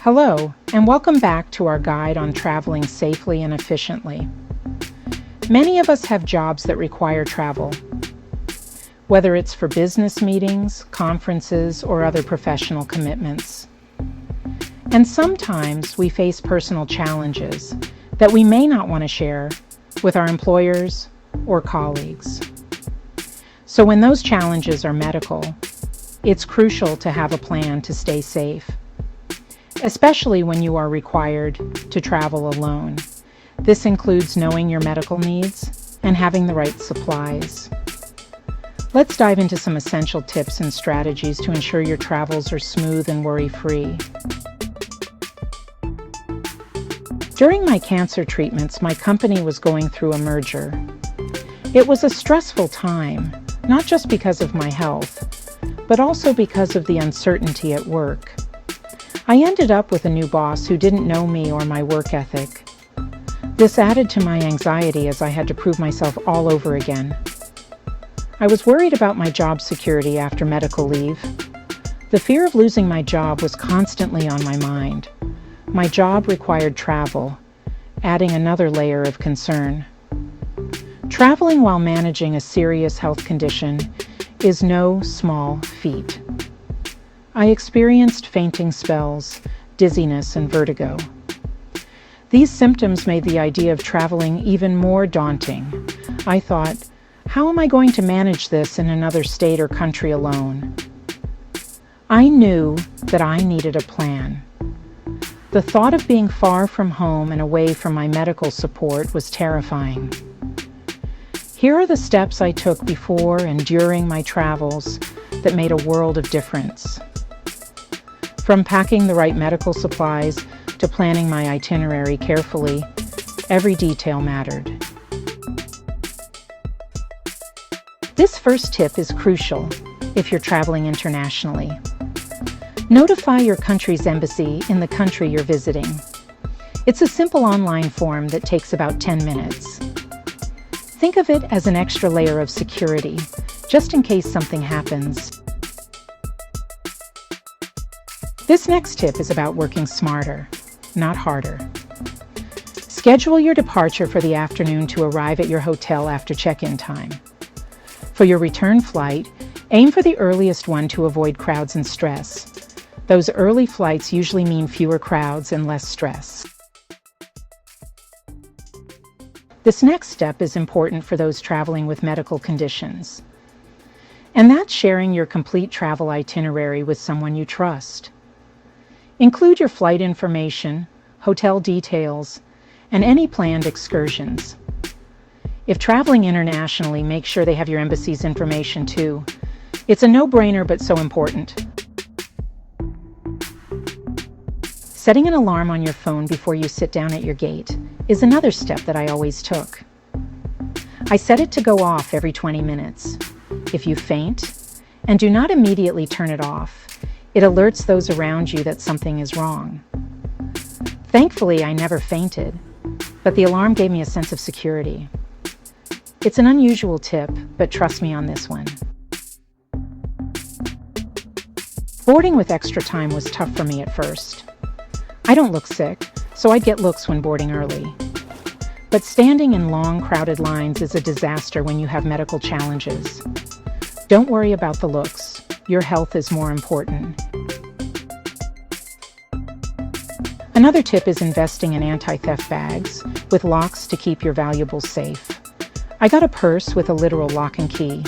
Hello, and welcome back to our guide on traveling safely and efficiently. Many of us have jobs that require travel, whether it's for business meetings, conferences, or other professional commitments. And sometimes we face personal challenges that we may not want to share with our employers or colleagues. So when those challenges are medical, it's crucial to have a plan to stay safe, especially when you are required to travel alone. This includes knowing your medical needs and having the right supplies. Let's dive into some essential tips and strategies to ensure your travels are smooth and worry-free. During my cancer treatments, my company was going through a merger. It was a stressful time, not just because of my health, but also because of the uncertainty at work. I ended up with a new boss who didn't know me or my work ethic. This added to my anxiety as I had to prove myself all over again. I was worried about my job security after medical leave. The fear of losing my job was constantly on my mind. My job required travel, adding another layer of concern. Traveling while managing a serious health condition is no small feat. I experienced fainting spells, dizziness, and vertigo. These symptoms made the idea of traveling even more daunting. I thought, how am I going to manage this in another state or country alone? I knew that I needed a plan. The thought of being far from home and away from my medical support was terrifying. Here are the steps I took before and during my travels that made a world of difference. From packing the right medical supplies to planning my itinerary carefully, every detail mattered. This first tip is crucial if you're traveling internationally. Notify your country's embassy in the country you're visiting. It's a simple online form that takes about 10 minutes. Think of it as an extra layer of security, just in case something happens. This next tip is about working smarter, not harder. Schedule your departure for the afternoon to arrive at your hotel after check-in time. For your return flight, aim for the earliest one to avoid crowds and stress. Those early flights usually mean fewer crowds and less stress. This next step is important for those traveling with medical conditions, and that's sharing your complete travel itinerary with someone you trust. Include your flight information, hotel details, and any planned excursions. If traveling internationally, make sure they have your embassy's information too. It's a no-brainer, but so important. Setting an alarm on your phone before you sit down at your gate is another step that I always took. I set it to go off every 20 minutes. If you faint, and do not immediately turn it off, it alerts those around you that something is wrong. Thankfully, I never fainted, but the alarm gave me a sense of security. It's an unusual tip, but trust me on this one. Boarding with extra time was tough for me at first. I don't look sick, so I'd get looks when boarding early. But standing in long, crowded lines is a disaster when you have medical challenges. Don't worry about the looks. Your health is more important. Another tip is investing in anti-theft bags with locks to keep your valuables safe. I got a purse with a literal lock and key.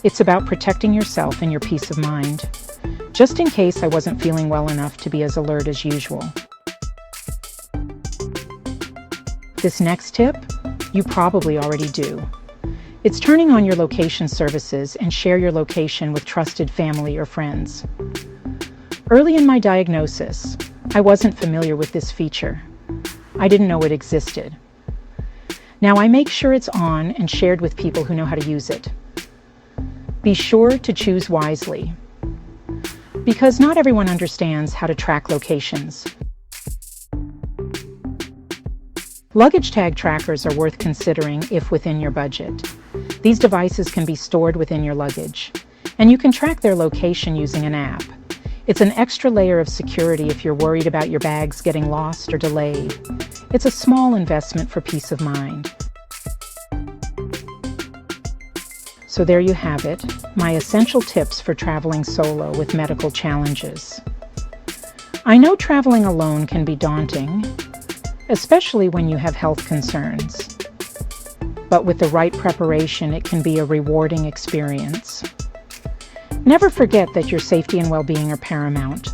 It's about protecting yourself and your peace of mind, just in case I wasn't feeling well enough to be as alert as usual. This next tip, you probably already do. It's turning on your location services and share your location with trusted family or friends. Early in my diagnosis, I wasn't familiar with this feature. I didn't know it existed. Now I make sure it's on and shared with people who know how to use it. Be sure to choose wisely, because not everyone understands how to track locations. Luggage tag trackers are worth considering if within your budget. These devices can be stored within your luggage, and you can track their location using an app. It's an extra layer of security if you're worried about your bags getting lost or delayed. It's a small investment for peace of mind. So there you have it, my essential tips for traveling solo with medical challenges. I know traveling alone can be daunting, especially when you have health concerns. But with the right preparation, it can be a rewarding experience. Never forget that your safety and well-being are paramount.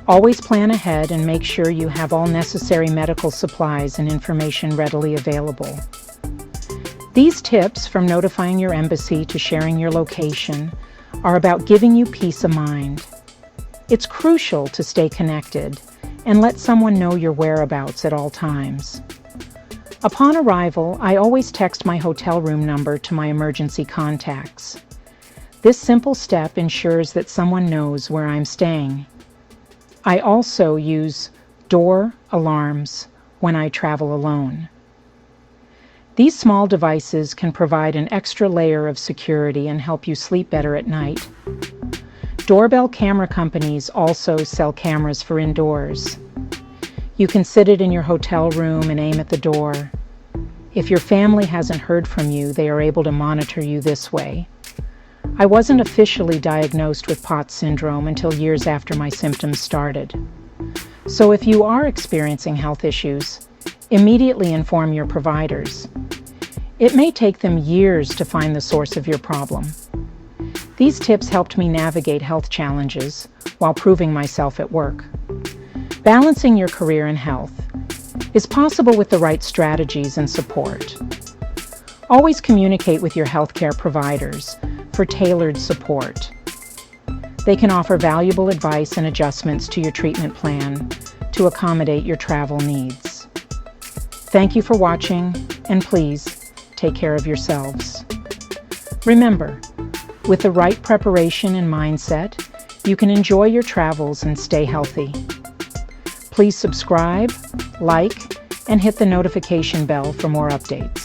Always plan ahead and make sure you have all necessary medical supplies and information readily available. These tips, from notifying your embassy to sharing your location, are about giving you peace of mind. It's crucial to stay connected and let someone know your whereabouts at all times. Upon arrival, I always text my hotel room number to my emergency contacts. This simple step ensures that someone knows where I'm staying. I also use door alarms when I travel alone. These small devices can provide an extra layer of security and help you sleep better at night. Doorbell camera companies also sell cameras for indoors. You can sit it in your hotel room and aim at the door. If your family hasn't heard from you, they are able to monitor you this way. I wasn't officially diagnosed with POTS syndrome until years after my symptoms started. So if you are experiencing health issues, immediately inform your providers. It may take them years to find the source of your problem. These tips helped me navigate health challenges while proving myself at work. Balancing your career and health is possible with the right strategies and support. Always communicate with your healthcare providers for tailored support. They can offer valuable advice and adjustments to your treatment plan to accommodate your travel needs. Thank you for watching, and please take care of yourselves. Remember, with the right preparation and mindset, you can enjoy your travels and stay healthy. Please subscribe, like, and hit the notification bell for more updates.